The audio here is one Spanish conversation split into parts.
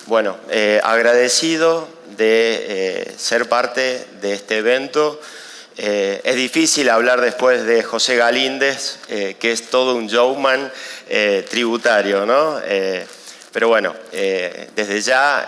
Bueno, agradecido de ser parte de este evento. Es difícil hablar después de José Galíndez, que es todo un showman tributario, ¿no? Pero bueno, desde ya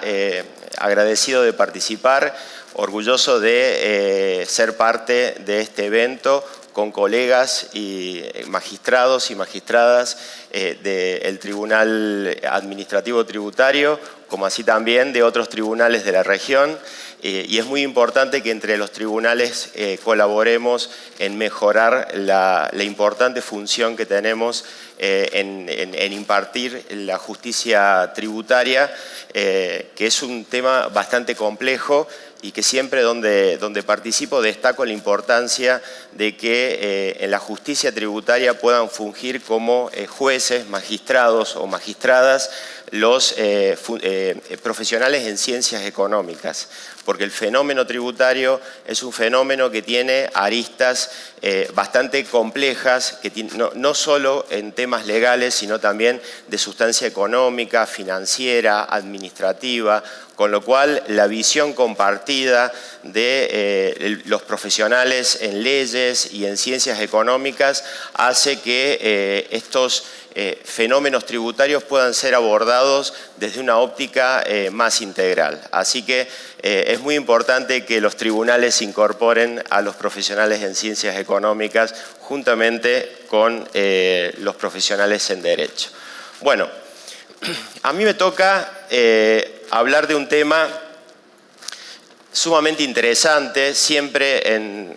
agradecido de participar, orgulloso de ser parte de este evento con colegas y magistrados y magistradas del Tribunal Administrativo Tributario, como así también de otros tribunales de la región. Y es muy importante que entre los tribunales colaboremos en mejorar la importante función que tenemos en impartir la justicia tributaria, que es un tema bastante complejo y que siempre donde participo destaco la importancia de que en la justicia tributaria puedan fungir como jueces, magistrados o magistradas los profesionales en ciencias económicas, porque el fenómeno tributario es un fenómeno que tiene aristas bastante complejas, que no solo en temas legales, sino también de sustancia económica, financiera, administrativa, con lo cual la visión compartida de los profesionales en leyes y en ciencias económicas hace que estos fenómenos tributarios puedan ser abordados desde una óptica más integral. Así que es muy importante que los tribunales incorporen a los profesionales en ciencias económicas juntamente con los profesionales en derecho. Bueno, a mí me toca hablar de un tema sumamente interesante. Siempre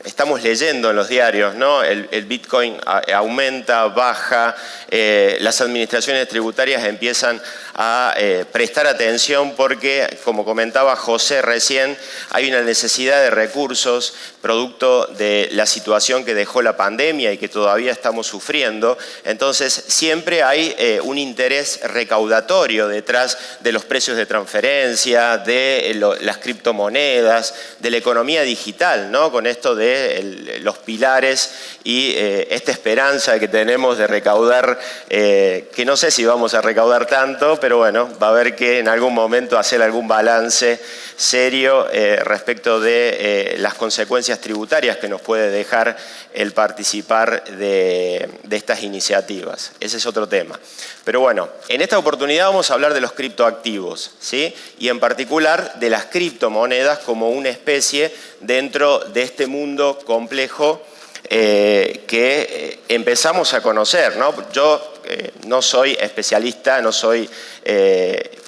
estamos leyendo en los diarios, ¿no? El Bitcoin aumenta, baja, las administraciones tributarias empiezan a prestar atención porque, como comentaba José recién, hay una necesidad de recursos producto de la situación que dejó la pandemia y que todavía estamos sufriendo. Entonces, siempre hay un interés recaudatorio detrás de los precios de transferencia, de las criptomonedas, de la economía digital, ¿no? Con esto de los pilares y esta esperanza que tenemos de recaudar, que no sé si vamos a recaudar tanto, pero bueno, va a haber que en algún momento hacer algún balance serio respecto de las consecuencias tributarias que nos puede dejar el participar de estas iniciativas. Ese es otro tema. Pero bueno, en esta oportunidad vamos a hablar de los criptoactivos, ¿sí? Y en particular de las criptomonedas como una especie dentro de este mundo complejo que empezamos a conocer, ¿no? Yo no soy especialista, no soy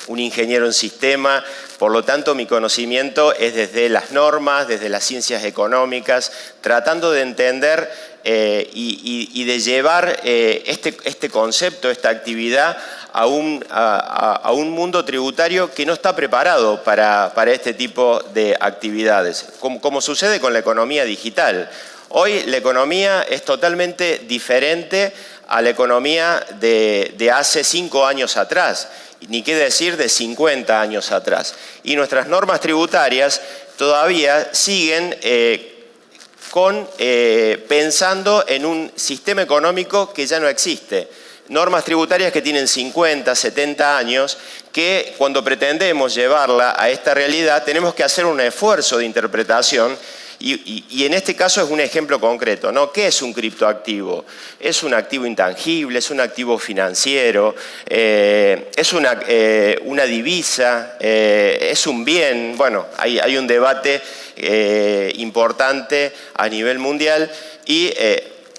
un ingeniero en sistema, por lo tanto mi conocimiento es desde las normas, desde las ciencias económicas, tratando de entender y de llevar este concepto, esta actividad a un mundo tributario que no está preparado para este tipo de actividades, como sucede con la economía digital. Hoy la economía es totalmente diferente a la economía de hace 5 años atrás, ni qué decir de 50 años atrás. Y nuestras normas tributarias todavía siguen pensando en un sistema económico que ya no existe. Normas tributarias que tienen 50, 70 años, que cuando pretendemos llevarla a esta realidad tenemos que hacer un esfuerzo de interpretación. Y en este caso es un ejemplo concreto, ¿no? ¿Qué es un criptoactivo? Es un activo intangible, es un activo financiero, es una divisa, es un bien. Bueno, hay un debate importante a nivel mundial y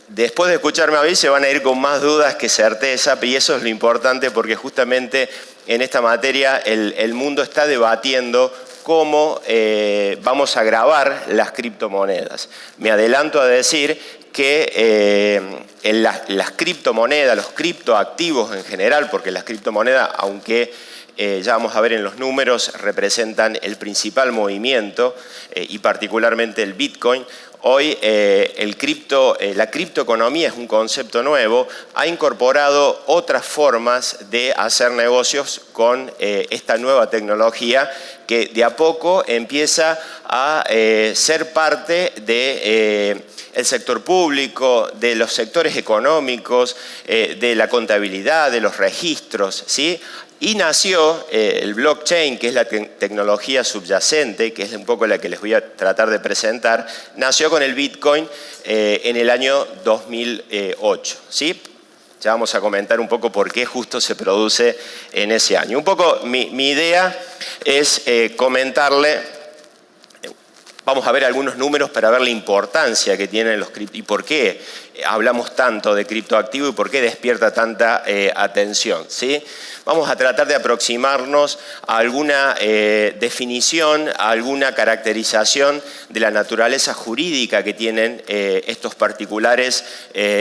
después de escucharme a mí se van a ir con más dudas que certeza, y eso es lo importante porque justamente en esta materia el mundo está debatiendo cómo vamos a gravar las criptomonedas. Me adelanto a decir que en las criptomonedas, los criptoactivos en general, porque las criptomonedas, aunque ya vamos a ver en los números, representan el principal movimiento y particularmente el Bitcoin. Hoy la criptoeconomía es un concepto nuevo, ha incorporado otras formas de hacer negocios con esta nueva tecnología que de a poco empieza a ser parte del sector público, de los sectores económicos, de la contabilidad, de los registros, ¿sí? Y nació el blockchain, que es la tecnología subyacente, que es un poco la que les voy a tratar de presentar, nació con el Bitcoin en el año 2008, ¿sí? Ya vamos a comentar un poco por qué justo se produce en ese año. Un poco mi idea es comentarle. Vamos a ver algunos números para ver la importancia que tienen los cripto y por qué hablamos tanto de criptoactivo y por qué despierta tanta atención, ¿sí? Vamos a tratar de aproximarnos a alguna definición, a alguna caracterización de la naturaleza jurídica que tienen estos particulares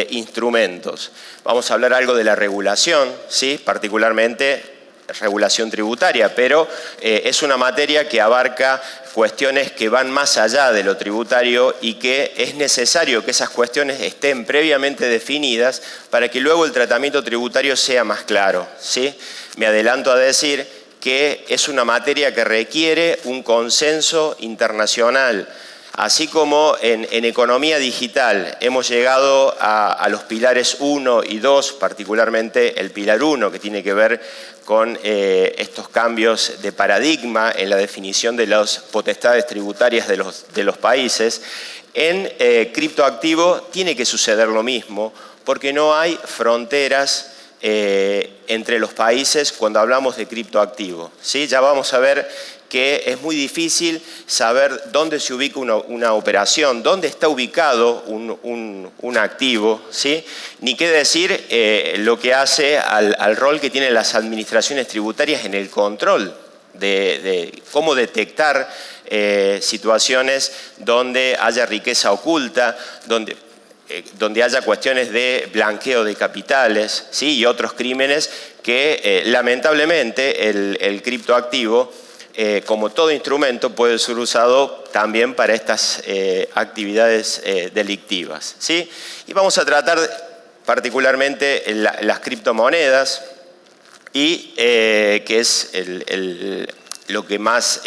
instrumentos. Vamos a hablar algo de la regulación, ¿sí? Particularmente regulación tributaria, pero es una materia que abarca cuestiones que van más allá de lo tributario y que es necesario que esas cuestiones estén previamente definidas para que luego el tratamiento tributario sea más claro, ¿sí? Me adelanto a decir que es una materia que requiere un consenso internacional. Así como en economía digital hemos llegado a los pilares 1 y 2, particularmente el pilar 1, que tiene que ver con estos cambios de paradigma en la definición de las potestades tributarias de los países, en criptoactivo tiene que suceder lo mismo, porque no hay fronteras entre los países cuando hablamos de criptoactivo, ¿sí? Ya vamos a ver que es muy difícil saber dónde se ubica una operación, dónde está ubicado un activo, ¿sí? Ni qué decir lo que hace al rol que tienen las administraciones tributarias en el control de cómo detectar situaciones donde haya riqueza oculta, donde haya cuestiones de blanqueo de capitales, ¿sí? Y otros crímenes que lamentablemente el criptoactivo, como todo instrumento, puede ser usado también para estas actividades delictivas, ¿sí? Y vamos a tratar particularmente las criptomonedas, y que es lo que más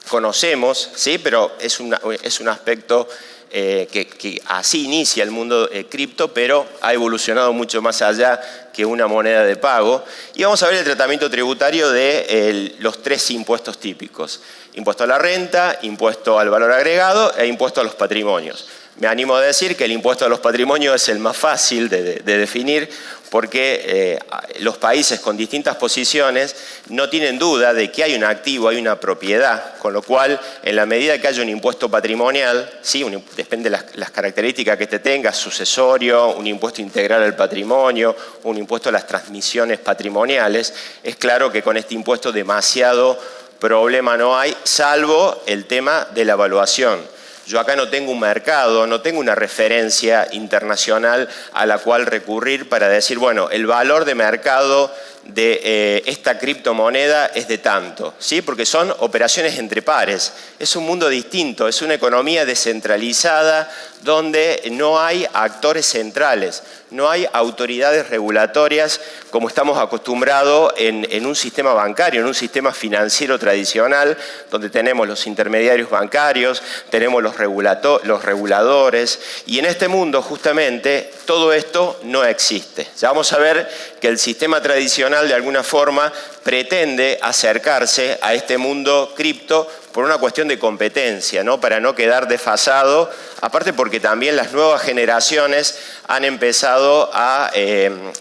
conocemos, ¿sí? Pero es un aspecto que así inicia el mundo cripto, pero ha evolucionado mucho más allá que una moneda de pago. Y vamos a ver el tratamiento tributario de los 3 impuestos típicos: impuesto a la renta, impuesto al valor agregado e impuesto a los patrimonios. Me animo a decir que el impuesto a los patrimonios es el más fácil de definir, porque los países con distintas posiciones no tienen duda de que hay un activo, hay una propiedad, con lo cual, en la medida que haya un impuesto patrimonial, ¿sí? Depende de las características que tenga, sucesorio, un impuesto integral al patrimonio, un impuesto a las transmisiones patrimoniales, es claro que con este impuesto demasiado problema no hay, salvo el tema de la evaluación. Yo acá no tengo un mercado, no tengo una referencia internacional a la cual recurrir para decir, bueno, el valor de mercado de esta criptomoneda es de tanto, ¿sí? Porque son operaciones entre pares. Es un mundo distinto, es una economía descentralizada donde no hay actores centrales, no hay autoridades regulatorias como estamos acostumbrados en un sistema bancario, en un sistema financiero tradicional, donde tenemos los intermediarios bancarios, tenemos los reguladores, y en este mundo justamente todo esto no existe. Ya vamos a ver que el sistema tradicional de alguna forma pretende acercarse a este mundo cripto por una cuestión de competencia, ¿no? Para no quedar desfasado, aparte porque también las nuevas generaciones han empezado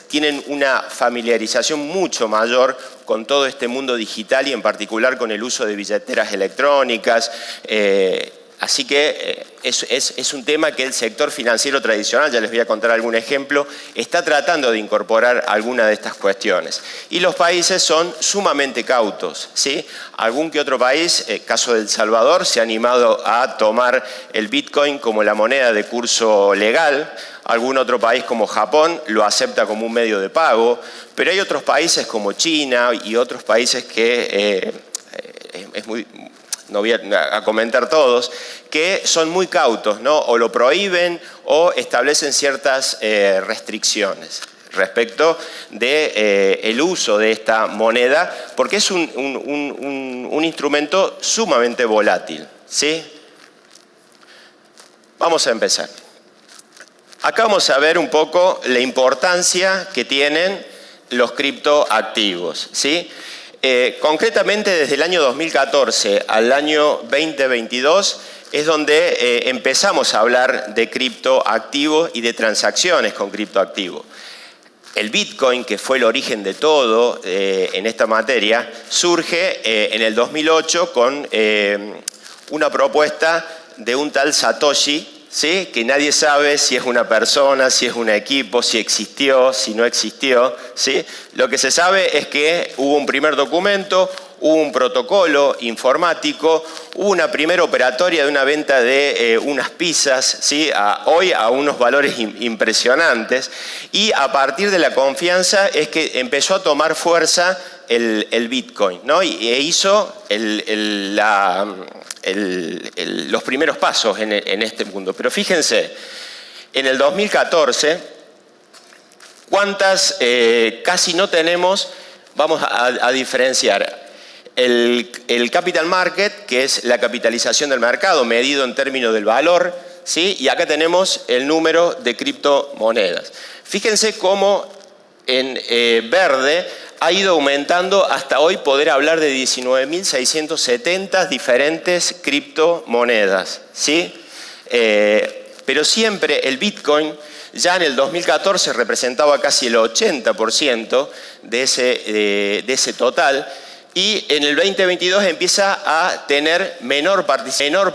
tienen una familiarización mucho mayor con todo este mundo digital y en particular con el uso de billeteras electrónicas. Así que es un tema que el sector financiero tradicional, ya les voy a contar algún ejemplo, está tratando de incorporar alguna de estas cuestiones. Y los países son sumamente cautos, ¿sí? Algún que otro país, caso de El Salvador, se ha animado a tomar el Bitcoin como la moneda de curso legal. Algún otro país como Japón lo acepta como un medio de pago. Pero hay otros países como China y otros países que no voy a comentar todos, que son muy cautos, ¿no? O lo prohíben o establecen ciertas restricciones respecto del uso de esta moneda, porque es un instrumento sumamente volátil, ¿sí? Vamos a empezar. Acá vamos a ver un poco la importancia que tienen los criptoactivos, ¿sí? Concretamente desde el año 2014 al año 2022 es donde empezamos a hablar de criptoactivos y de transacciones con criptoactivos. El Bitcoin, que fue el origen de todo en esta materia, surge en el 2008 con una propuesta de un tal Satoshi, ¿sí? Que nadie sabe si es una persona, si es un equipo, si existió, si no existió, ¿sí? Lo que se sabe es que hubo un primer documento, hubo un protocolo informático, hubo una primera operatoria de una venta de unas pizzas, ¿sí? Hoy a unos valores impresionantes, y a partir de la confianza es que empezó a tomar fuerza el Bitcoin, ¿no? E hizo los primeros pasos en este mundo. Pero fíjense, en el 2014, ¿cuántas casi no tenemos? Vamos a diferenciar. El capital market, que es la capitalización del mercado, medido en términos del valor, ¿sí? Y acá tenemos el número de criptomonedas. Fíjense cómo en verde ha ido aumentando hasta hoy poder hablar de 19.670 diferentes criptomonedas, ¿sí? Pero siempre el Bitcoin ya en el 2014 representaba casi el 80% de ese total, y en el 2022 empieza a tener menor participación,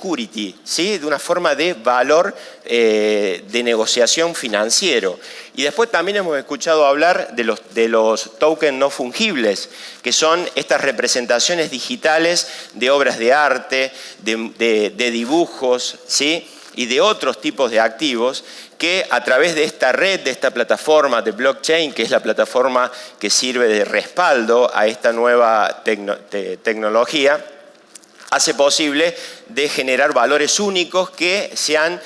Security, ¿sí? De una forma de valor de negociación financiero. Y después también hemos escuchado hablar de los tokens no fungibles, que son estas representaciones digitales de obras de arte, de dibujos, ¿sí? Y de otros tipos de activos que a través de esta red, de esta plataforma de blockchain, que es la plataforma que sirve de respaldo a esta nueva tecnología, hace posible de generar valores únicos que se han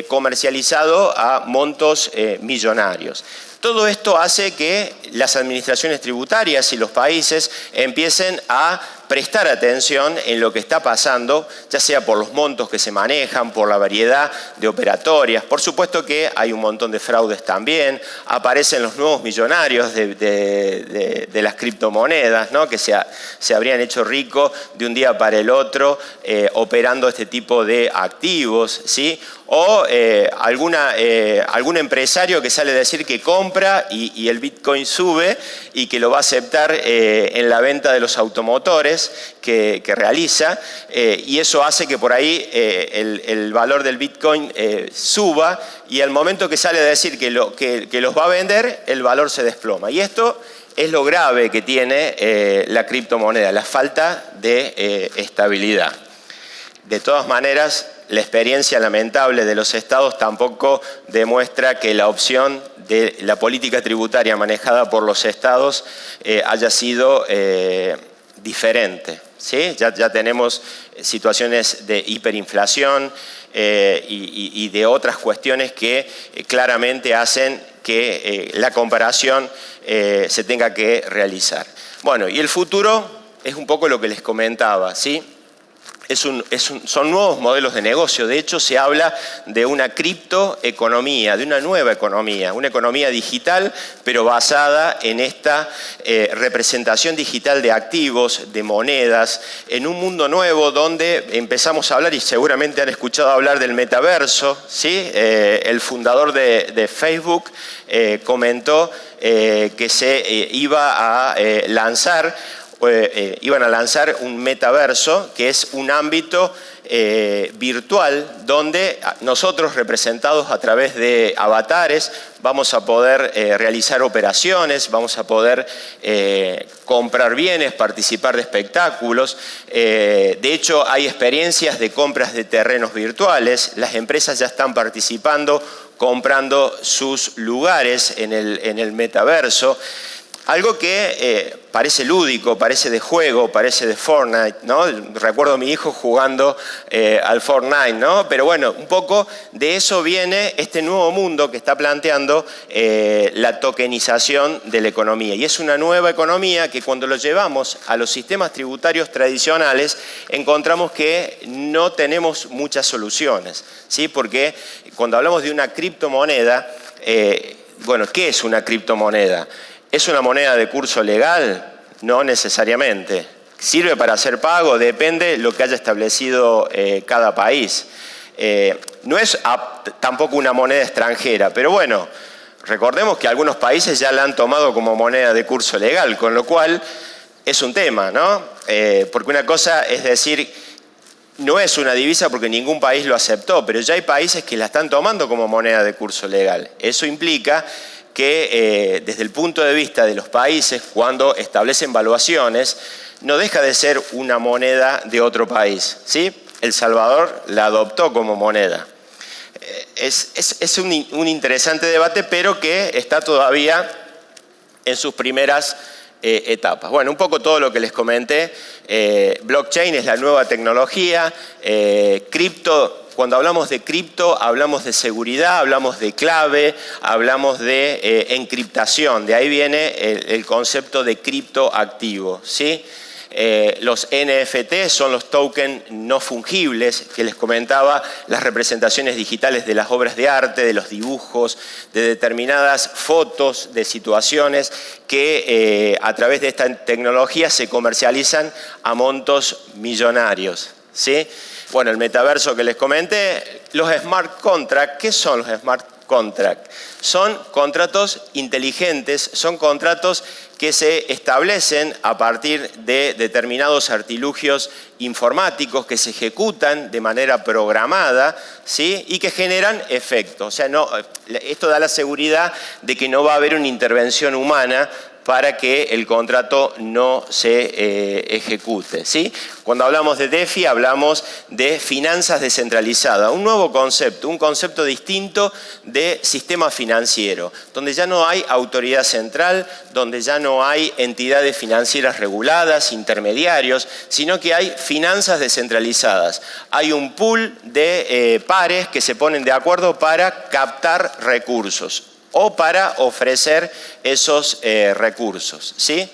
comercializado a montos millonarios. Todo esto hace que las administraciones tributarias y los países empiecen a prestar atención en lo que está pasando, ya sea por los montos que se manejan, por la variedad de operatorias. Por supuesto que hay un montón de fraudes también, aparecen los nuevos millonarios de las criptomonedas, ¿no? Que se habrían hecho ricos de un día para el otro operando este tipo de activos, ¿sí? O algún empresario que sale a decir que compra y el Bitcoin sube y que lo va a aceptar en la venta de los automotores que realiza, y eso hace que por ahí el valor del Bitcoin suba, y al momento que sale a decir que los va a vender, el valor se desploma. Y esto es lo grave que tiene la criptomoneda, la falta de estabilidad. De todas maneras, la experiencia lamentable de los estados tampoco demuestra que la opción de la política tributaria manejada por los estados haya sido diferente, ¿sí? Ya tenemos situaciones de hiperinflación y de otras cuestiones que claramente hacen que la comparación se tenga que realizar. Bueno, y el futuro es un poco lo que les comentaba, ¿sí? son nuevos modelos de negocio. De hecho, se habla de una criptoeconomía, de una nueva economía, una economía digital, pero basada en esta representación digital de activos, de monedas, en un mundo nuevo donde empezamos a hablar, y seguramente han escuchado hablar del metaverso, ¿sí? El fundador de Facebook comentó que se iba a lanzar iban a lanzar un metaverso, que es un ámbito virtual donde nosotros, representados a través de avatares, vamos a poder realizar operaciones, vamos a poder comprar bienes, participar de espectáculos. De hecho, hay experiencias de compras de terrenos virtuales. Las empresas ya están participando, comprando sus lugares en el metaverso. Algo que parece lúdico, parece de juego, parece de Fortnite, ¿no? Recuerdo a mi hijo jugando al Fortnite, ¿no? Pero bueno, un poco de eso viene este nuevo mundo que está planteando la tokenización de la economía. Y es una nueva economía que cuando lo llevamos a los sistemas tributarios tradicionales encontramos que no tenemos muchas soluciones, ¿sí? Porque cuando hablamos de una criptomoneda, bueno, ¿qué es una criptomoneda? ¿Es una moneda de curso legal? No necesariamente. ¿Sirve para hacer pago? Depende de lo que haya establecido cada país. No es tampoco una moneda extranjera, pero bueno, recordemos que algunos países ya la han tomado como moneda de curso legal, con lo cual es un tema, ¿no? Porque una cosa es decir, no es una divisa porque ningún país lo aceptó, pero ya hay países que la están tomando como moneda de curso legal. Eso implica que desde el punto de vista de los países, cuando establecen valuaciones, no deja de ser una moneda de otro país, ¿sí? El Salvador la adoptó como moneda. Es un interesante debate, pero que está todavía en sus primeras etapas. Bueno, un poco todo lo que les comenté. Blockchain es la nueva tecnología, cripto. Cuando hablamos de cripto, hablamos de seguridad, hablamos de clave, hablamos de encriptación. De ahí viene el concepto de criptoactivo, ¿sí? Los NFT son los tokens no fungibles que les comentaba, las representaciones digitales de las obras de arte, de los dibujos, de determinadas fotos, de situaciones que a través de esta tecnología se comercializan a montos millonarios, ¿sí? Bueno, el metaverso que les comenté, los smart contracts. ¿Qué son los smart contracts? Son contratos inteligentes, son contratos que se establecen a partir de determinados artilugios informáticos que se ejecutan de manera programada, ¿sí? Y que generan efectos. O sea, esto da la seguridad de que no va a haber una intervención humana para que el contrato no se ejecute, ¿sí? Cuando hablamos de DeFi hablamos de finanzas descentralizadas, un nuevo concepto, un concepto distinto de sistema financiero, donde ya no hay autoridad central, donde ya no hay entidades financieras reguladas, intermediarios, sino que hay finanzas descentralizadas. Hay un pool de pares que se ponen de acuerdo para captar recursos o para ofrecer esos recursos, ¿sí?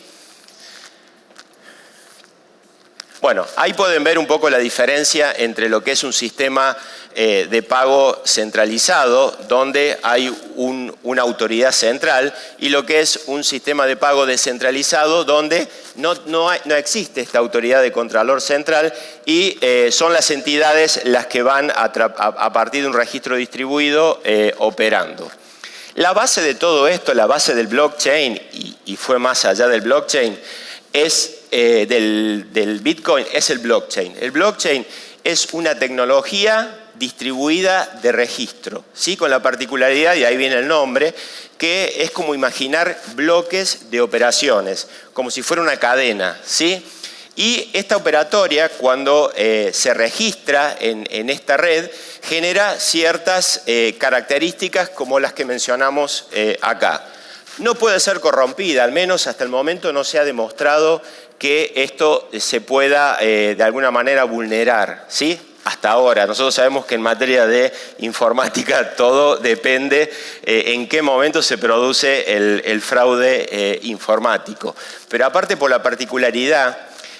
Bueno, ahí pueden ver un poco la diferencia entre lo que es un sistema de pago centralizado, donde hay una autoridad central, y lo que es un sistema de pago descentralizado, donde no existe esta autoridad de contralor central y son las entidades las que van a partir de un registro distribuido operando. La base de todo esto, la base del blockchain, y fue más allá del blockchain, es del Bitcoin, es el blockchain. El blockchain es una tecnología distribuida de registro, ¿sí? Con la particularidad, y ahí viene el nombre, que es como imaginar bloques de operaciones, como si fuera una cadena, ¿sí? Y esta operatoria, cuando se registra en esta red, genera ciertas características como las que mencionamos acá. No puede ser corrompida, al menos hasta el momento no se ha demostrado que esto se pueda de alguna manera vulnerar, ¿sí? Hasta ahora. Nosotros sabemos que en materia de informática todo depende en qué momento se produce el fraude informático. Pero aparte, por la particularidad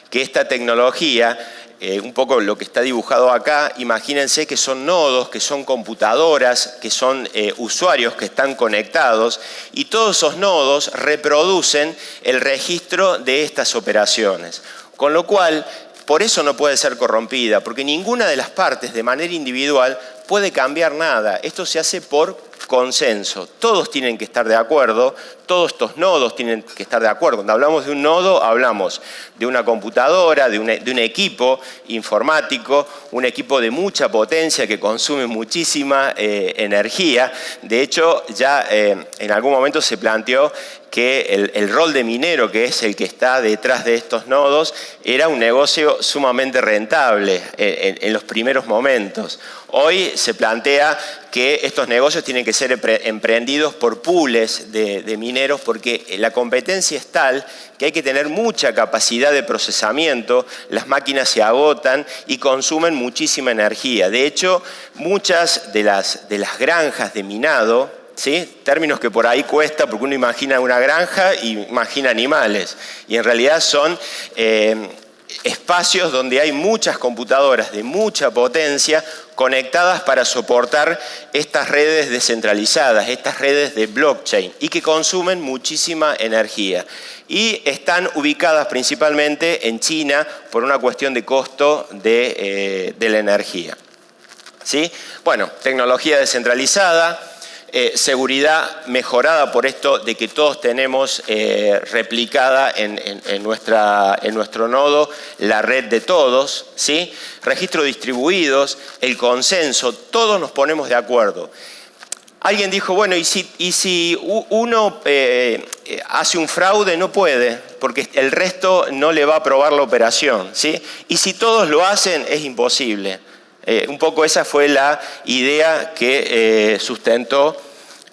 que esta tecnología un poco lo que está dibujado acá, imagínense que son nodos, que son computadoras, que son usuarios que están conectados y todos esos nodos reproducen el registro de estas operaciones. Con lo cual, por eso no puede ser corrompida, porque ninguna de las partes de manera individual puede cambiar nada. Esto se hace por consenso. Todos tienen que estar de acuerdo, todos estos nodos tienen que estar de acuerdo. Cuando hablamos de un nodo, hablamos de una computadora, de un equipo informático, un equipo de mucha potencia que consume muchísima energía. De hecho, ya en algún momento se planteó que el rol de minero, que es el que está detrás de estos nodos, era un negocio sumamente rentable en los primeros momentos. Hoy se plantea que estos negocios tienen que ser emprendidos por pools de mineros porque la competencia es tal que hay que tener mucha capacidad de procesamiento, las máquinas se agotan y consumen muchísima energía. De hecho, muchas de las granjas de minado, ¿sí? Términos que por ahí cuesta porque uno imagina una granja y imagina animales. Y en realidad son espacios donde hay muchas computadoras de mucha potencia conectadas para soportar estas redes descentralizadas, estas redes de blockchain y que consumen muchísima energía. Y están ubicadas principalmente en China por una cuestión de costo de la energía. ¿Sí? Bueno, tecnología descentralizada. Seguridad mejorada por esto de que todos tenemos replicada en nuestro nodo la red de todos, ¿sí? Registros distribuidos, el consenso, todos nos ponemos de acuerdo. Alguien dijo, bueno, ¿y si uno hace un fraude? No puede, porque el resto no le va a aprobar la operación, ¿sí? Y si todos lo hacen, es imposible. Un poco esa fue la idea que sustentó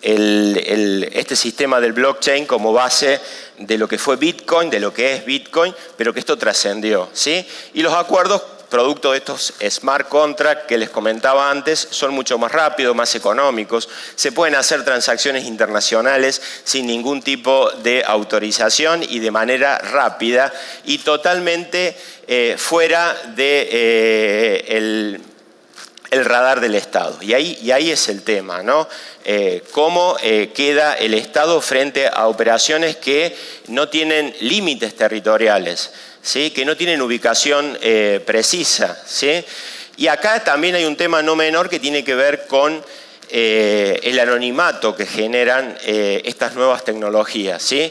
este sistema del blockchain como base de lo que fue Bitcoin, de lo que es Bitcoin, pero que esto trascendió, ¿sí? Y los acuerdos producto de estos smart contracts que les comentaba antes son mucho más rápidos, más económicos, se pueden hacer transacciones internacionales sin ningún tipo de autorización y de manera rápida y totalmente fuera de el radar del Estado. Y ahí es el tema, ¿no? Cómo queda el Estado frente a operaciones que no tienen límites territoriales, ¿sí? Que no tienen ubicación precisa, ¿sí? Y acá también hay un tema no menor que tiene que ver con el anonimato que generan estas nuevas tecnologías, ¿sí?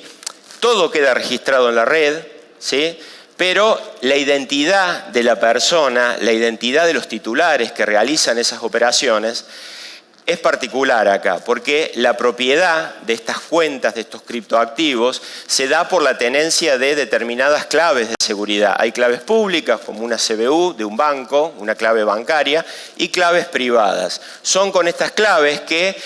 Todo queda registrado en la red, ¿sí? Pero la identidad de la persona, la identidad de los titulares que realizan esas operaciones es particular acá, porque la propiedad de estas cuentas, de estos criptoactivos, se da por la tenencia de determinadas claves de seguridad. Hay claves públicas, como una CBU de un banco, una clave bancaria, y claves privadas. Son con estas claves que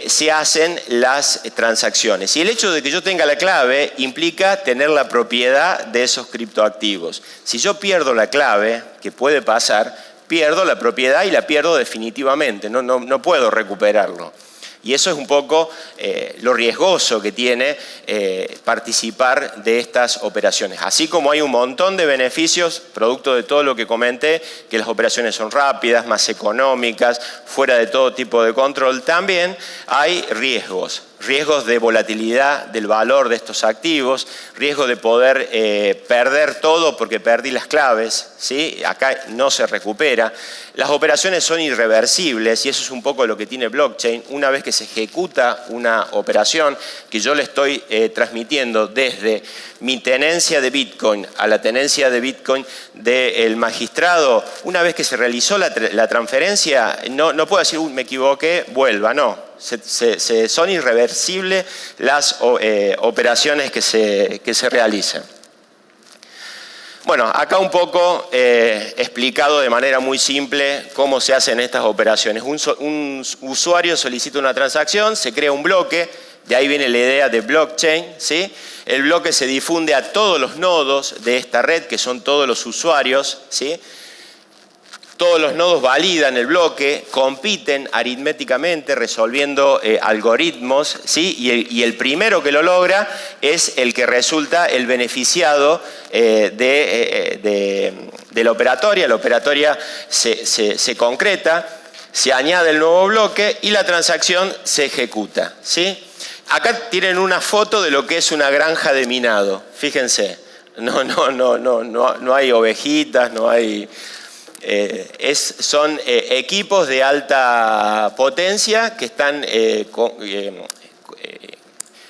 se hacen las transacciones. Y el hecho de que yo tenga la clave implica tener la propiedad de esos criptoactivos. Si yo pierdo la clave, que puede pasar, pierdo la propiedad y la pierdo definitivamente, no puedo recuperarlo. Y eso es un poco lo riesgoso que tiene participar de estas operaciones. Así como hay un montón de beneficios, producto de todo lo que comenté, que las operaciones son rápidas, más económicas, fuera de todo tipo de control, también hay riesgos. Riesgos de volatilidad del valor de estos activos, riesgo de poder perder todo porque perdí las claves, ¿sí? Acá no se recupera. Las operaciones son irreversibles y eso es un poco lo que tiene blockchain. Una vez que se ejecuta una operación que yo le estoy transmitiendo desde mi tenencia de Bitcoin a la tenencia de Bitcoin del magistrado, una vez que se realizó la transferencia, no puedo decir, me equivoqué, vuelva, no. Son irreversibles las operaciones que se realicen. Bueno, acá un poco explicado de manera muy simple cómo se hacen estas operaciones. Un usuario solicita una transacción, se crea un bloque, de ahí viene la idea de blockchain, ¿sí? El bloque se difunde a todos los nodos de esta red, que son todos los usuarios, ¿sí? Todos los nodos validan el bloque, compiten aritméticamente resolviendo algoritmos, ¿sí? Y el primero que lo logra es el que resulta el beneficiado de la operatoria se concreta, se añade el nuevo bloque y la transacción se ejecuta, ¿sí? Acá tienen una foto de lo que es una granja de minado, fíjense, no hay ovejitas, no hay... son equipos de alta potencia que están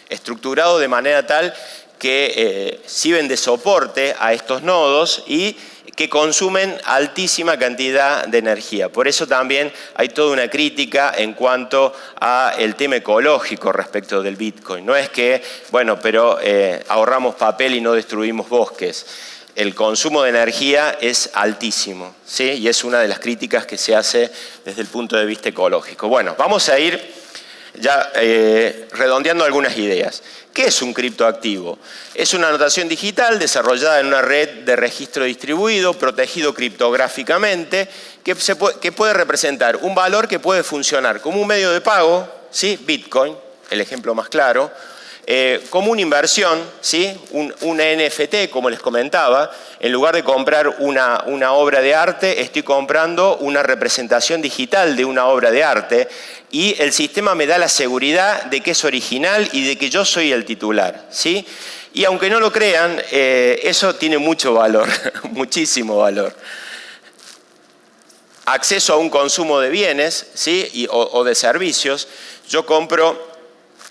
estructurados de manera tal que sirven de soporte a estos nodos y que consumen altísima cantidad de energía. Por eso también hay toda una crítica en cuanto al tema ecológico respecto del Bitcoin. No es que, bueno, pero ahorramos papel y no destruimos bosques. El consumo de energía es altísimo, ¿sí? Y es una de las críticas que se hace desde el punto de vista ecológico. Bueno, vamos a ir ya redondeando algunas ideas. ¿Qué es un criptoactivo? Es una anotación digital desarrollada en una red de registro distribuido, protegido criptográficamente, que puede representar un valor que puede funcionar como un medio de pago, ¿sí? Bitcoin, el ejemplo más claro, como una inversión, ¿sí? un NFT, como les comentaba. En lugar de comprar una obra de arte, estoy comprando una representación digital de una obra de arte y el sistema me da la seguridad de que es original y de que yo soy el titular, ¿sí? Y aunque no lo crean, eso tiene mucho valor, muchísimo valor. Acceso a un consumo de bienes, ¿sí? o de servicios. Yo compro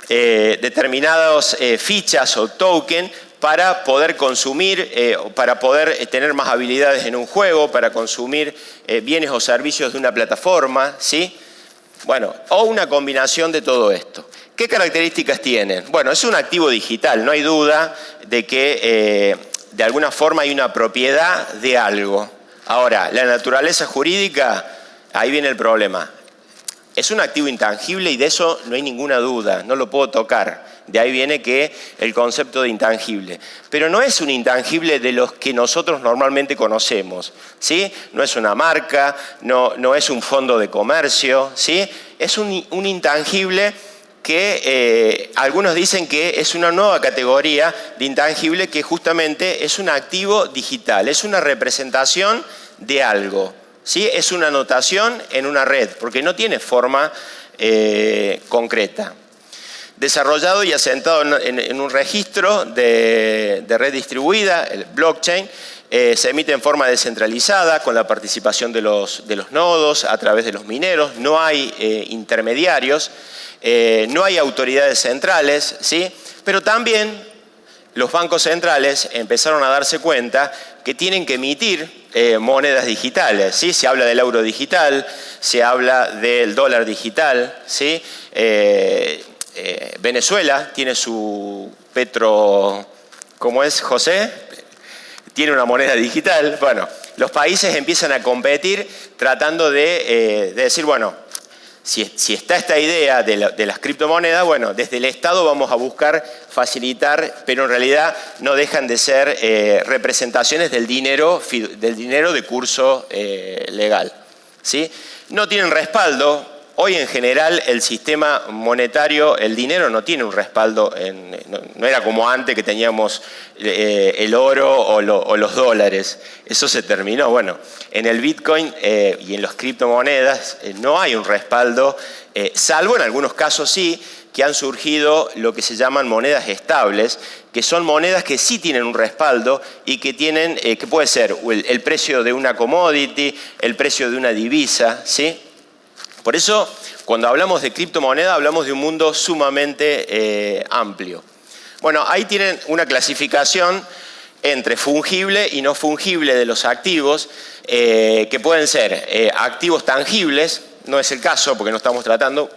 determinadas fichas o token para poder consumir, para poder tener más habilidades en un juego, para consumir bienes o servicios de una plataforma, ¿sí? Bueno, o una combinación de todo esto. ¿Qué características tienen? Bueno, es un activo digital, no hay duda de que de alguna forma hay una propiedad de algo. Ahora, la naturaleza jurídica, ahí viene el problema. Es un activo intangible y de eso no hay ninguna duda, no lo puedo tocar. De ahí viene que el concepto de intangible. Pero no es un intangible de los que nosotros normalmente conocemos, ¿sí? No es una marca, no es un fondo de comercio, ¿sí? Es un intangible que algunos dicen que es una nueva categoría de intangible que justamente es un activo digital, es una representación de algo. ¿Sí? Es una anotación en una red, porque no tiene forma concreta. Desarrollado y asentado en un registro de red distribuida, el blockchain, se emite en forma descentralizada con la participación de los nodos a través de los mineros, no hay intermediarios, no hay autoridades centrales, ¿sí? Pero también los bancos centrales empezaron a darse cuenta que tienen que emitir monedas digitales, ¿sí? Se habla del euro digital, se habla del dólar digital, ¿sí? Venezuela tiene su petro, ¿cómo es, José? Tiene una moneda digital. Bueno, los países empiezan a competir tratando de decir, bueno, si está esta idea de las criptomonedas, bueno, desde el Estado vamos a buscar facilitar, pero en realidad no dejan de ser representaciones del dinero de curso legal, ¿sí? No tienen respaldo. Hoy en general el sistema monetario, el dinero no tiene un respaldo, no era como antes que teníamos el oro o los dólares. Eso se terminó. Bueno, en el Bitcoin y en las criptomonedas no hay un respaldo, salvo en algunos casos sí, que han surgido lo que se llaman monedas estables, que son monedas que sí tienen un respaldo y que tienen, que puede ser el precio de una commodity, el precio de una divisa, ¿sí? Por eso, cuando hablamos de criptomoneda, hablamos de un mundo sumamente amplio. Bueno, ahí tienen una clasificación entre fungible y no fungible de los activos, que pueden ser activos tangibles, no es el caso porque no estamos tratando,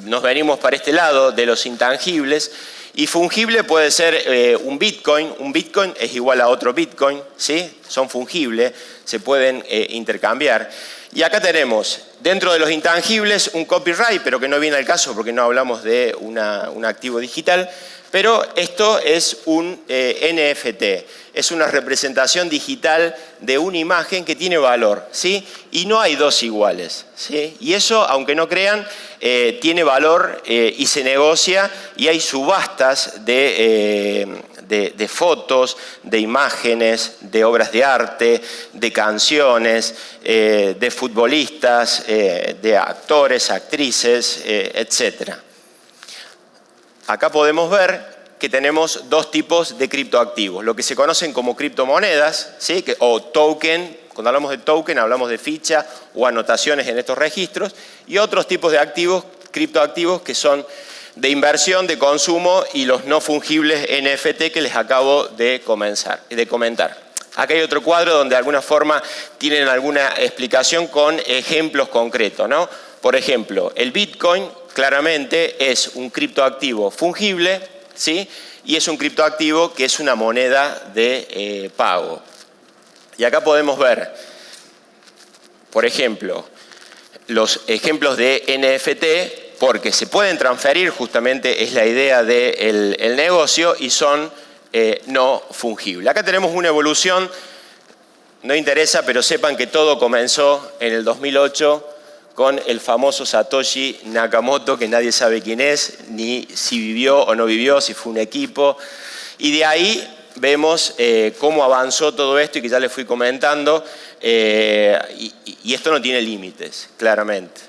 nos venimos para este lado de los intangibles, y fungible puede ser un Bitcoin es igual a otro Bitcoin, ¿sí? Son fungibles, se pueden intercambiar. Y acá tenemos, dentro de los intangibles, un copyright, pero que no viene al caso porque no hablamos de un activo digital, pero esto es un NFT, es una representación digital de una imagen que tiene valor, ¿sí? Y no hay dos iguales, ¿sí? Y eso, aunque no crean, tiene valor y se negocia y hay subastas de de fotos, de imágenes, de obras de arte, de canciones, de futbolistas, de actores, actrices, etc. Acá podemos ver que tenemos dos tipos de criptoactivos, lo que se conocen como criptomonedas, ¿sí? O token. Cuando hablamos de token hablamos de ficha o anotaciones en estos registros, y otros tipos de activos, criptoactivos, que son de inversión, de consumo, y los no fungibles NFT que les acabo de comentar. Acá hay otro cuadro donde de alguna forma tienen alguna explicación con ejemplos concretos, ¿no? Por ejemplo, el Bitcoin claramente es un criptoactivo fungible, ¿sí? Y es un criptoactivo que es una moneda de pago. Y acá podemos ver, por ejemplo, los ejemplos de NFT, porque se pueden transferir, justamente es la idea del negocio, y son no fungibles. Acá tenemos una evolución, no interesa, pero sepan que todo comenzó en el 2008 con el famoso Satoshi Nakamoto, que nadie sabe quién es, ni si vivió o no vivió, si fue un equipo. Y de ahí vemos cómo avanzó todo esto y que ya les fui comentando, y esto no tiene límites, claramente.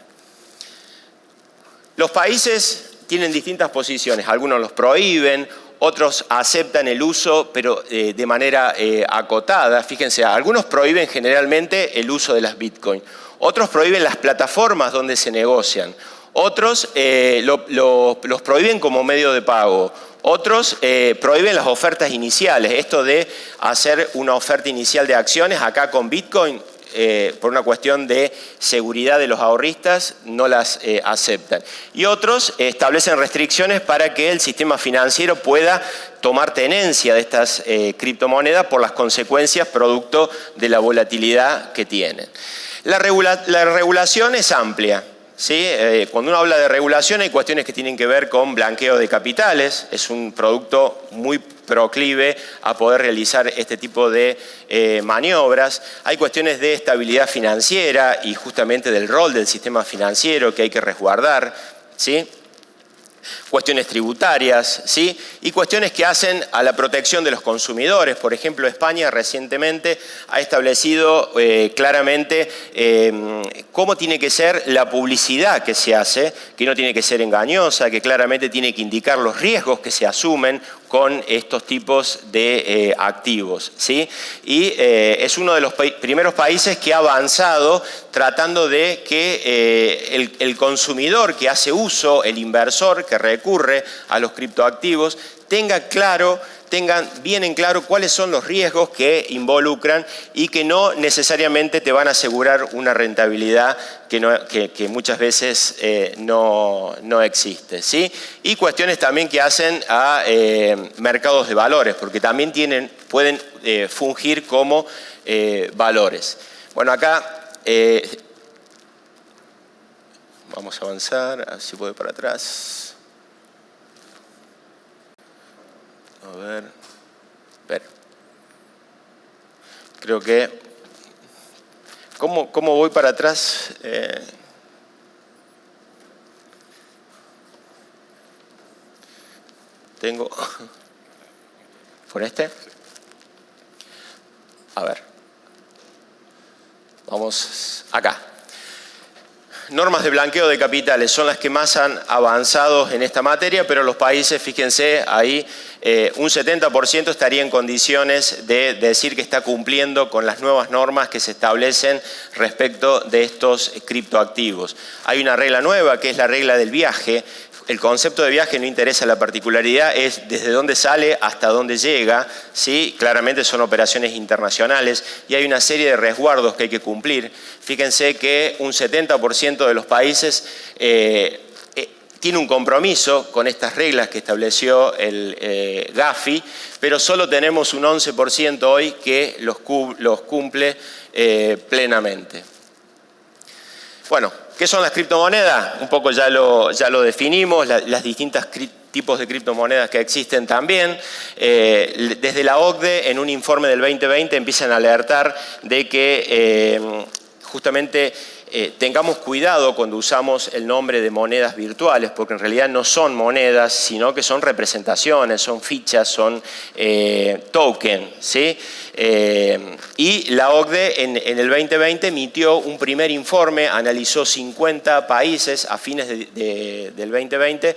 Los países tienen distintas posiciones, algunos los prohíben, otros aceptan el uso, pero de manera acotada. Fíjense, algunos prohíben generalmente el uso de las Bitcoin, otros prohíben las plataformas donde se negocian, otros los prohíben como medio de pago, otros prohíben las ofertas iniciales. Esto de hacer una oferta inicial de acciones acá con Bitcoin, por una cuestión de seguridad de los ahorristas, no las aceptan. Y otros establecen restricciones para que el sistema financiero pueda tomar tenencia de estas criptomonedas por las consecuencias producto de la volatilidad que tienen. La regulación es amplia, ¿sí? Cuando uno habla de regulación hay cuestiones que tienen que ver con blanqueo de capitales, es un producto muy proclive a poder realizar este tipo de maniobras. Hay cuestiones de estabilidad financiera y justamente del rol del sistema financiero que hay que resguardar, ¿sí? Cuestiones tributarias, ¿sí? Y cuestiones que hacen a la protección de los consumidores. Por ejemplo, España recientemente ha establecido claramente cómo tiene que ser la publicidad que se hace, que no tiene que ser engañosa, que claramente tiene que indicar los riesgos que se asumen con estos tipos de activos, ¿sí? Y es uno de los primeros países que ha avanzado tratando de que el consumidor que hace uso, el inversor que recurre a los criptoactivos, tengan bien en claro cuáles son los riesgos que involucran y que no necesariamente te van a asegurar una rentabilidad que muchas veces no existe, ¿sí? Y cuestiones también que hacen a mercados de valores, porque también pueden fungir como valores. Bueno, acá vamos a avanzar, a ver si puedo ir para atrás. A ver, creo que, ¿cómo voy para atrás? Tengo, ¿por este? A ver, vamos acá. Normas de blanqueo de capitales son las que más han avanzado en esta materia, pero los países, fíjense, ahí un 70% estaría en condiciones de decir que está cumpliendo con las nuevas normas que se establecen respecto de estos criptoactivos. Hay una regla nueva que es la regla del viaje. El concepto de viaje no interesa, la particularidad es desde dónde sale hasta dónde llega, ¿sí? Claramente son operaciones internacionales y hay una serie de resguardos que hay que cumplir. Fíjense que un 70% de los países tiene un compromiso con estas reglas que estableció el Gafi, pero solo tenemos un 11% hoy que los cumple plenamente. Bueno, ¿qué son las criptomonedas? Un poco ya lo definimos, las distintas tipos de criptomonedas que existen también. Desde la OCDE, en un informe del 2020, empiezan a alertar de que justamente tengamos cuidado cuando usamos el nombre de monedas virtuales, porque en realidad no son monedas, sino que son representaciones, son fichas, son tokens, ¿sí? Y la OCDE en el 2020 emitió un primer informe, analizó 50 países a fines del 2020,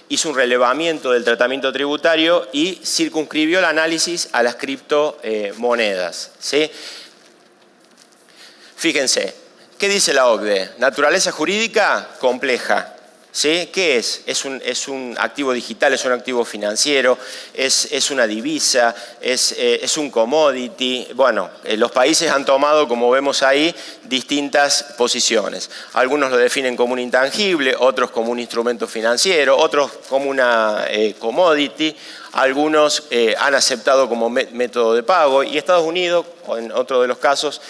hizo un relevamiento del tratamiento tributario y circunscribió el análisis a las criptomonedas, ¿sí? Fíjense, ¿qué dice la OCDE? Naturaleza jurídica compleja. ¿Sí? ¿Qué es? Es un activo digital, es un activo financiero, es una divisa, es un commodity. Bueno, los países han tomado, como vemos ahí, distintas posiciones. Algunos lo definen como un intangible, otros como un instrumento financiero, otros como una commodity, algunos han aceptado como método de pago y Estados Unidos, en otro de los casos,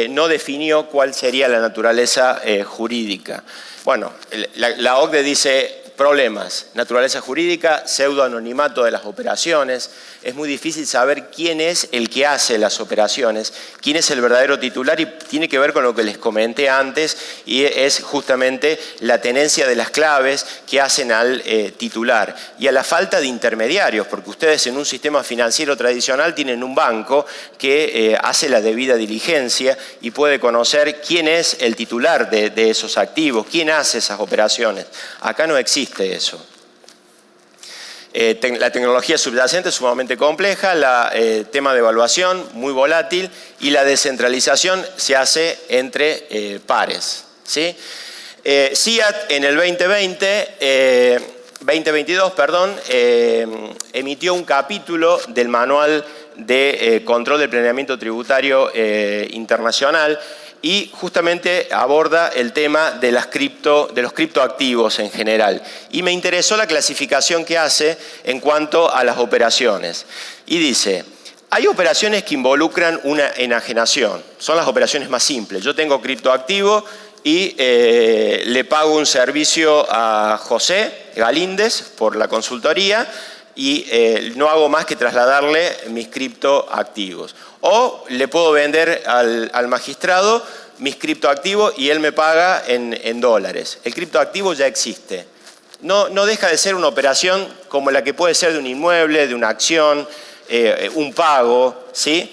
no definió cuál sería la naturaleza jurídica. Bueno, la OCDE dice problemas, naturaleza jurídica, pseudoanonimato de las operaciones, es muy difícil saber quién es el que hace las operaciones, quién es el verdadero titular y tiene que ver con lo que les comenté antes y es justamente la tenencia de las claves que hacen al titular y a la falta de intermediarios, porque ustedes en un sistema financiero tradicional tienen un banco que hace la debida diligencia y puede conocer quién es el titular de esos activos, quién hace esas operaciones. Acá no existe eso. La tecnología subyacente es sumamente compleja, el tema de evaluación muy volátil y la descentralización se hace entre pares, ¿sí? CIAT en el 2022 emitió un capítulo del Manual de Control del Planeamiento Tributario Internacional y justamente aborda el tema de los criptoactivos en general. Y me interesó la clasificación que hace en cuanto a las operaciones. Y dice, hay operaciones que involucran una enajenación, son las operaciones más simples. Yo tengo criptoactivo y le pago un servicio a José Galíndez por la consultoría y no hago más que trasladarle mis criptoactivos. O le puedo vender al magistrado mis criptoactivos y él me paga en dólares. El criptoactivo ya existe. No deja de ser una operación como la que puede ser de un inmueble, de una acción, un pago, ¿sí?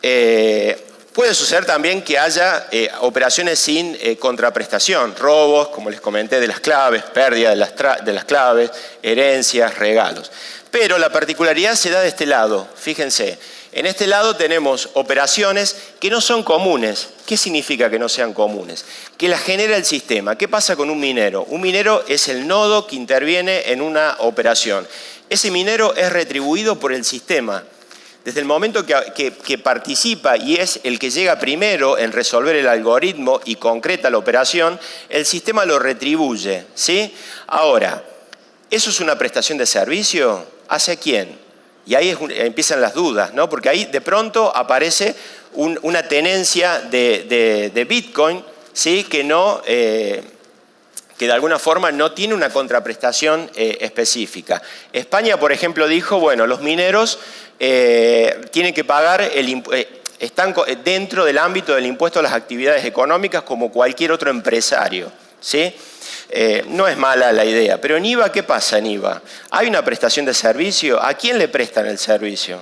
Puede suceder también que haya operaciones sin contraprestación, robos, como les comenté, de las claves, pérdida de las claves, herencias, regalos. Pero la particularidad se da de este lado, fíjense. En este lado tenemos operaciones que no son comunes. ¿Qué significa que no sean comunes? Que las genera el sistema. ¿Qué pasa con un minero? Un minero es el nodo que interviene en una operación. Ese minero es retribuido por el sistema. Desde el momento que participa y es el que llega primero en resolver el algoritmo y concreta la operación, el sistema lo retribuye, ¿sí? Ahora, ¿eso es una prestación de servicio? ¿Hacia quién? Y ahí empiezan las dudas, ¿no? Porque ahí de pronto aparece una tenencia de Bitcoin, ¿sí? Que de alguna forma no tiene una contraprestación específica. España, por ejemplo, dijo, bueno, los mineros tienen que pagar, están dentro del ámbito del impuesto a las actividades económicas como cualquier otro empresario, ¿sí? No es mala la idea, pero en IVA, ¿qué pasa en IVA? ¿Hay una prestación de servicio? ¿A quién le prestan el servicio?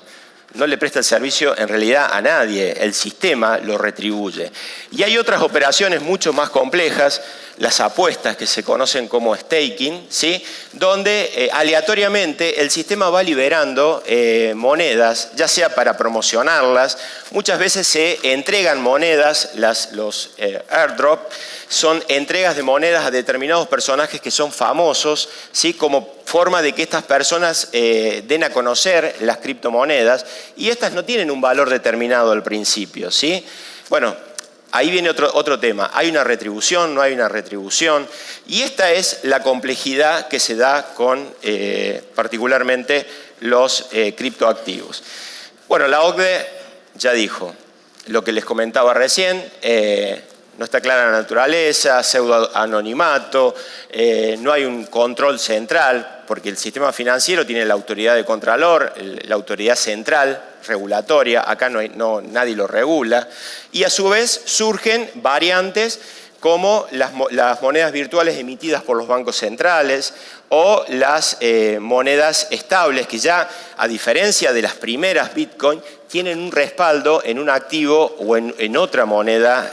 No le presta el servicio en realidad a nadie, el sistema lo retribuye. Y hay otras operaciones mucho más complejas, las apuestas que se conocen como staking, ¿sí? Donde aleatoriamente el sistema va liberando monedas, ya sea para promocionarlas, muchas veces se entregan monedas, los airdrop, son entregas de monedas a determinados personajes que son famosos, ¿sí? Como forma de que estas personas den a conocer las criptomonedas y estas no tienen un valor determinado al principio, ¿sí? Bueno, ahí viene otro tema. ¿Hay una retribución? ¿No hay una retribución? Y esta es la complejidad que se da con particularmente los criptoactivos. Bueno, la OCDE ya dijo lo que les comentaba recién. No está clara la naturaleza, pseudoanonimato, no hay un control central, porque el sistema financiero tiene la autoridad de contralor, la autoridad central, regulatoria, acá nadie lo regula, y a su vez surgen variantes como las monedas virtuales emitidas por los bancos centrales o las monedas estables, que ya, a diferencia de las primeras Bitcoin, tienen un respaldo en un activo o en otra moneda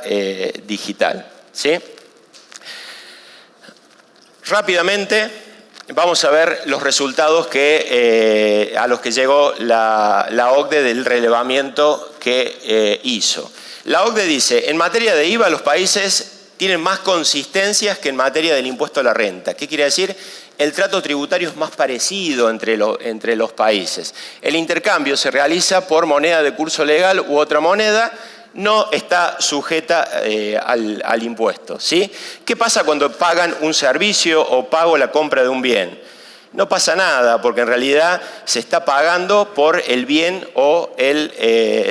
digital, ¿sí? Rápidamente vamos a ver los resultados a los que llegó la OCDE del relevamiento que hizo. La OCDE dice, en materia de IVA los países tienen más consistencias que en materia del impuesto a la renta. ¿Qué quiere decir? El trato tributario es más parecido entre los países. El intercambio se realiza por moneda de curso legal u otra moneda, no está sujeta al impuesto, ¿sí? ¿Qué pasa cuando pagan un servicio o pago la compra de un bien? No pasa nada, porque en realidad se está pagando por el bien o el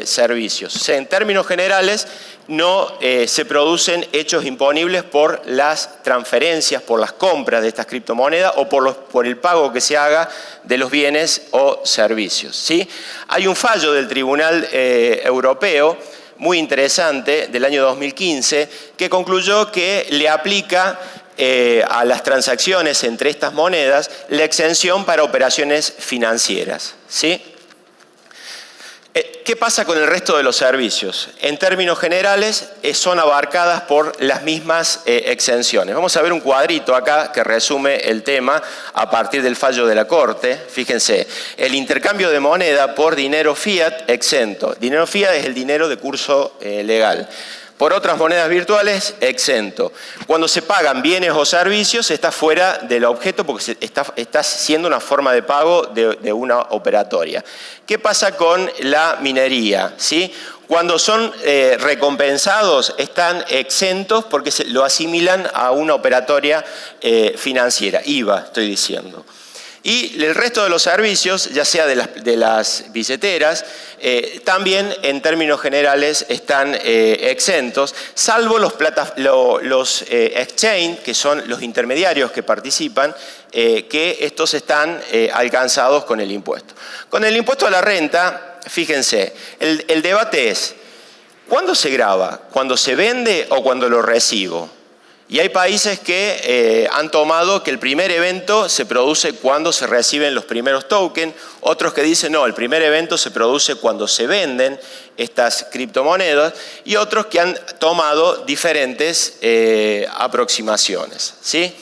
servicio. O sea, en términos generales, no se producen hechos imponibles por las transferencias, por las compras de estas criptomonedas o por el pago que se haga de los bienes o servicios, ¿sí? Hay un fallo del Tribunal Europeo muy interesante del año 2015 que concluyó que le aplica a las transacciones entre estas monedas la exención para operaciones financieras, ¿sí? ¿Qué pasa con el resto de los servicios? En términos generales, son abarcadas por las mismas exenciones. Vamos a ver un cuadrito acá que resume el tema a partir del fallo de la Corte. Fíjense, el intercambio de moneda por dinero fiat exento. Dinero fiat es el dinero de curso legal. Por otras monedas virtuales, exento. Cuando se pagan bienes o servicios, está fuera del objeto porque está siendo una forma de pago de una operatoria. ¿Qué pasa con la minería? ¿Sí? Cuando son recompensados, están exentos porque lo asimilan a una operatoria financiera, IVA, estoy diciendo. Y el resto de los servicios, ya sea de las billeteras, también en términos generales están exentos, salvo los exchange, que son los intermediarios que participan, que estos están alcanzados con el impuesto. Con el impuesto a la renta, fíjense, el debate es, ¿cuándo se graba? ¿Cuándo se vende o cuando lo recibo? Y hay países que han tomado que el primer evento se produce cuando se reciben los primeros tokens, otros que dicen no, el primer evento se produce cuando se venden estas criptomonedas y otros que han tomado diferentes aproximaciones, ¿sí?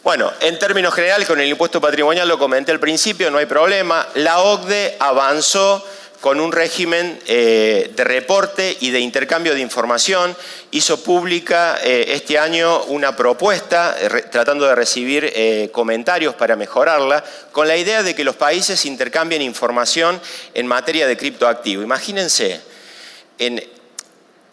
Bueno, en términos generales con el impuesto patrimonial lo comenté al principio, no hay problema. La OCDE avanzó con un régimen de reporte y de intercambio de información, hizo pública este año una propuesta tratando de recibir comentarios para mejorarla, con la idea de que los países intercambien información en materia de criptoactivo. Imagínense,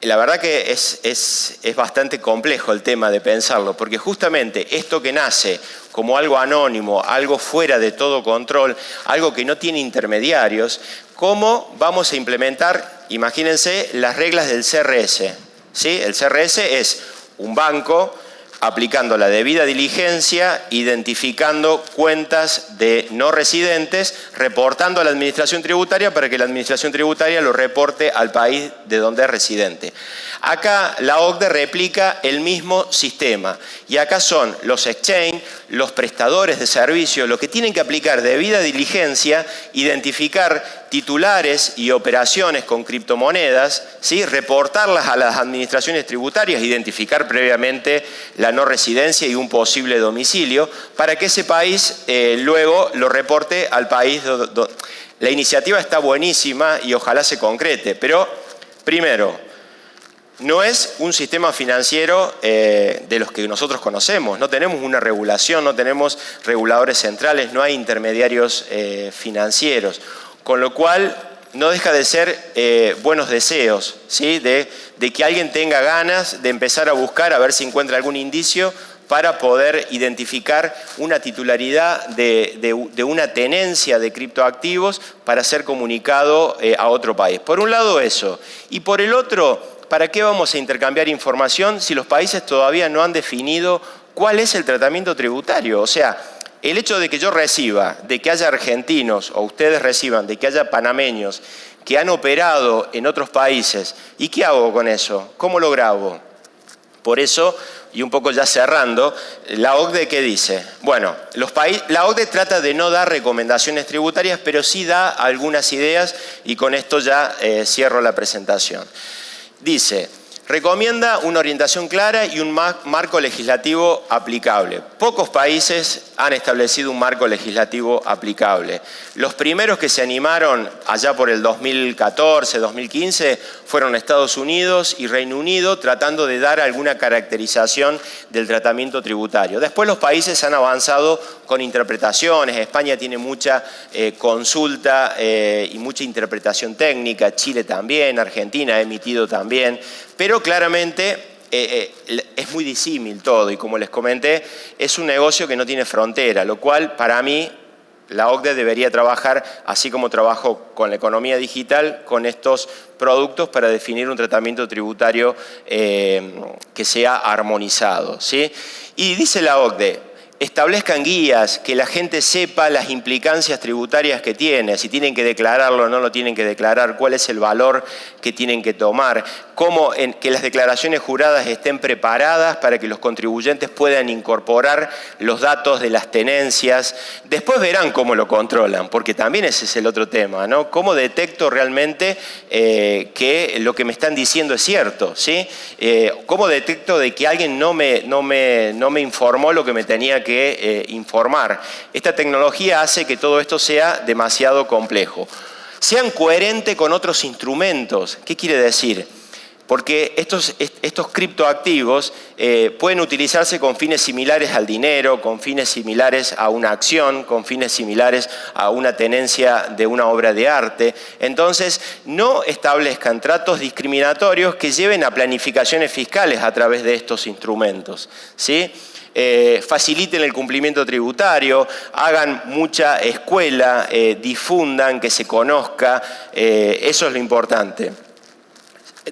la verdad que es bastante complejo el tema de pensarlo, porque justamente esto que nace como algo anónimo, algo fuera de todo control, algo que no tiene intermediarios, ¿cómo vamos a implementar, imagínense, las reglas del CRS? ¿Sí? El CRS es un banco aplicando la debida diligencia, identificando cuentas de no residentes, reportando a la administración tributaria para que la administración tributaria lo reporte al país de donde es residente. Acá la OCDE replica el mismo sistema y acá son los exchange, los prestadores de servicios, los que tienen que aplicar debida diligencia, identificar titulares y operaciones con criptomonedas, ¿sí? Reportarlas a las administraciones tributarias, identificar previamente la no residencia y un posible domicilio, para que ese país luego lo reporte al país. La iniciativa está buenísima y ojalá se concrete, pero primero, no es un sistema financiero de los que nosotros conocemos, no tenemos una regulación, no tenemos reguladores centrales, no hay intermediarios financieros, con lo cual no deja de ser buenos deseos, ¿sí? de que alguien tenga ganas de empezar a buscar a ver si encuentra algún indicio para poder identificar una titularidad de una tenencia de criptoactivos para ser comunicado a otro país. Por un lado eso, y por el otro, ¿para qué vamos a intercambiar información si los países todavía no han definido cuál es el tratamiento tributario? O sea, el hecho de que yo reciba, de que haya argentinos o ustedes reciban, de que haya panameños que han operado en otros países, ¿y qué hago con eso? ¿Cómo lo grabo? Por eso, y un poco ya cerrando, la OCDE, ¿qué dice? Bueno, la OCDE trata de no dar recomendaciones tributarias, pero sí da algunas ideas, y con esto ya cierro la presentación. Dice, recomienda una orientación clara y un marco legislativo aplicable. Pocos países han establecido un marco legislativo aplicable. Los primeros que se animaron allá por el 2014, 2015, fueron Estados Unidos y Reino Unido, tratando de dar alguna caracterización del tratamiento tributario. Después los países han avanzado con interpretaciones. España tiene mucha consulta y mucha interpretación técnica, Chile también, Argentina ha emitido también, pero claramente es muy disímil todo y como les comenté, es un negocio que no tiene frontera, lo cual para mí la OCDE debería trabajar, así como trabajo con la economía digital, con estos productos para definir un tratamiento tributario que sea armonizado, ¿sí? Y dice la OCDE, establezcan guías, que la gente sepa las implicancias tributarias que tiene, si tienen que declararlo o no lo tienen que declarar, cuál es el valor que tienen que tomar, que las declaraciones juradas estén preparadas para que los contribuyentes puedan incorporar los datos de las tenencias. Después verán cómo lo controlan, porque también ese es el otro tema, ¿no? ¿Cómo detecto realmente que lo que me están diciendo es cierto? ¿Sí? ¿Cómo detecto de que alguien no me informó lo que me tenía que informar? Esta tecnología hace que todo esto sea demasiado complejo. Sean coherentes con otros instrumentos. ¿Qué quiere decir? Porque estos criptoactivos pueden utilizarse con fines similares al dinero, con fines similares a una acción, con fines similares a una tenencia de una obra de arte. Entonces, no establezcan tratos discriminatorios que lleven a planificaciones fiscales a través de estos instrumentos, ¿sí? Faciliten el cumplimiento tributario, hagan mucha escuela, difundan, que se conozca, eso es lo importante.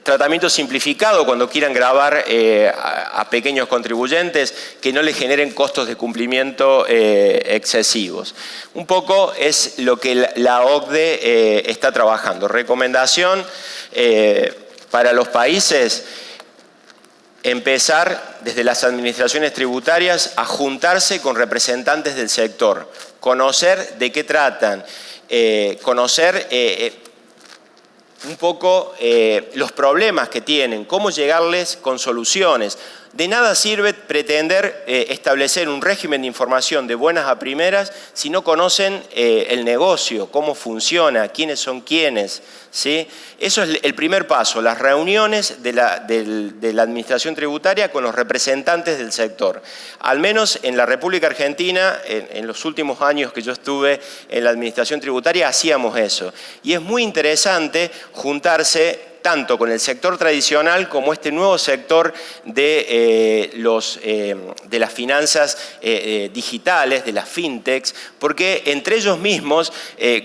Tratamiento simplificado cuando quieran grabar a pequeños contribuyentes que no les generen costos de cumplimiento excesivos. Un poco es lo que la OCDE está trabajando. Recomendación para los países: empezar desde las administraciones tributarias a juntarse con representantes del sector, conocer de qué tratan, conocer un poco los problemas que tienen, cómo llegarles con soluciones. De nada sirve pretender establecer un régimen de información de buenas a primeras si no conocen el negocio, cómo funciona, quiénes son quiénes, ¿sí? Eso es el primer paso, las reuniones de la Administración Tributaria con los representantes del sector. Al menos en la República Argentina, en los últimos años que yo estuve en la Administración Tributaria, hacíamos eso. Y es muy interesante juntarse tanto con el sector tradicional como este nuevo sector de las finanzas digitales, de las fintechs, porque entre ellos mismos,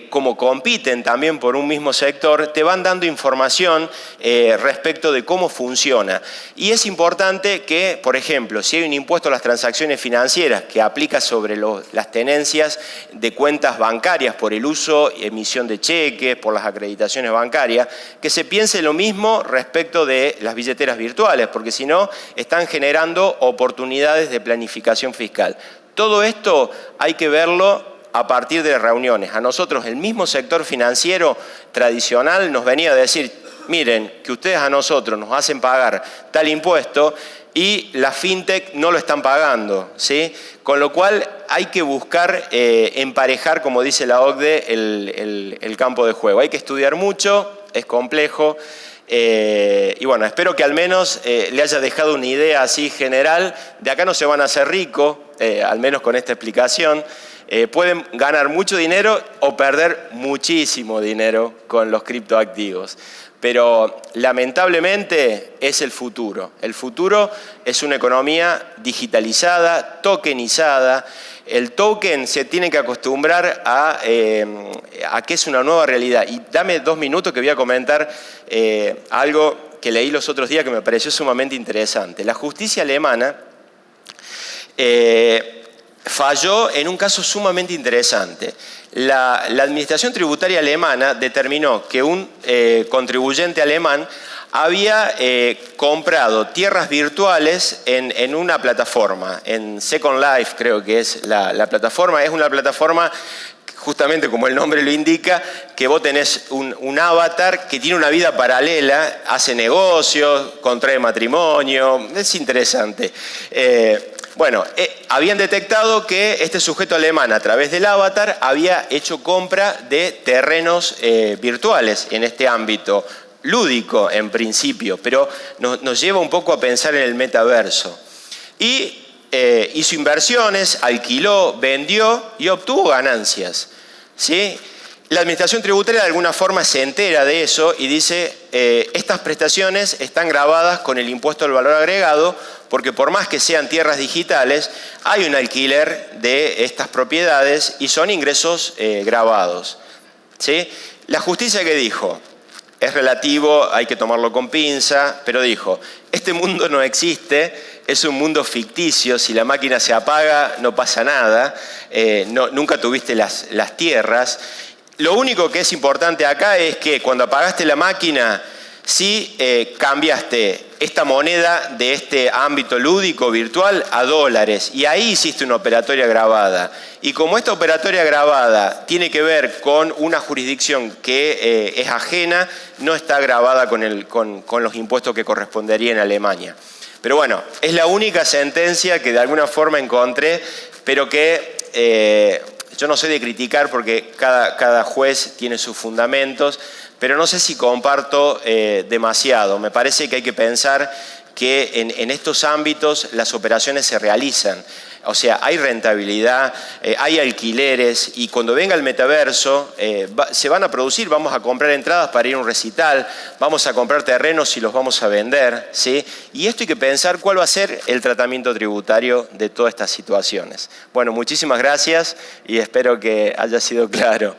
como compiten también por un mismo sector, te van dando información respecto de cómo funciona. Y es importante que, por ejemplo, si hay un impuesto a las transacciones financieras que aplica sobre las tenencias de cuentas bancarias por el uso y emisión de cheques, por las acreditaciones bancarias, que se piense lo mismo respecto de las billeteras virtuales, porque si no, están generando oportunidades de planificación fiscal. Todo esto hay que verlo a partir de reuniones. A nosotros, el mismo sector financiero tradicional nos venía a decir, miren, que ustedes a nosotros nos hacen pagar tal impuesto y la fintech no lo están pagando, ¿sí? Con lo cual hay que buscar emparejar, como dice la OCDE, el campo de juego. Hay que estudiar mucho, es complejo. Y bueno, espero que al menos le haya dejado una idea así general. De acá no se van a hacer ricos, al menos con esta explicación. Pueden ganar mucho dinero o perder muchísimo dinero con los criptoactivos. Pero lamentablemente es el futuro. El futuro es una economía digitalizada, tokenizada. El token se tiene que acostumbrar a que es una nueva realidad. Y dame 2 minutos que voy a comentar algo que leí los otros días que me pareció sumamente interesante. La justicia alemana falló en un caso sumamente interesante. La Administración Tributaria alemana determinó que un contribuyente alemán había comprado tierras virtuales en una plataforma, en Second Life creo que es la plataforma. Es una plataforma, justamente como el nombre lo indica, que vos tenés un avatar que tiene una vida paralela, hace negocios, contrae matrimonio, es interesante. Bueno, habían detectado que este sujeto alemán, a través del avatar, había hecho compra de terrenos virtuales en este ámbito lúdico en principio, pero nos lleva un poco a pensar en el metaverso. Y hizo inversiones, alquiló, vendió y obtuvo ganancias, ¿sí? La administración tributaria de alguna forma se entera de eso y dice, estas prestaciones están gravadas con el impuesto al valor agregado, porque por más que sean tierras digitales, hay un alquiler de estas propiedades y son ingresos gravados, ¿sí? La justicia, ¿qué dijo? Es relativo, hay que tomarlo con pinza, pero dijo, este mundo no existe, es un mundo ficticio, si la máquina se apaga no pasa nada, nunca tuviste las tierras. Lo único que es importante acá es que cuando apagaste la máquina, sí cambiaste esta moneda de este ámbito lúdico virtual a dólares y ahí hiciste una operatoria gravada. Y como esta operatoria gravada tiene que ver con una jurisdicción que es ajena, no está gravada con los impuestos que correspondería en Alemania. Pero bueno, es la única sentencia que de alguna forma encontré, pero que yo no soy de criticar porque cada juez tiene sus fundamentos, pero no sé si comparto demasiado. Me parece que hay que pensar que en estos ámbitos las operaciones se realizan. O sea, hay rentabilidad, hay alquileres y cuando venga el metaverso se van a producir, vamos a comprar entradas para ir a un recital, vamos a comprar terrenos y los vamos a vender, ¿sí? Y esto hay que pensar cuál va a ser el tratamiento tributario de todas estas situaciones. Bueno, muchísimas gracias y espero que haya sido claro.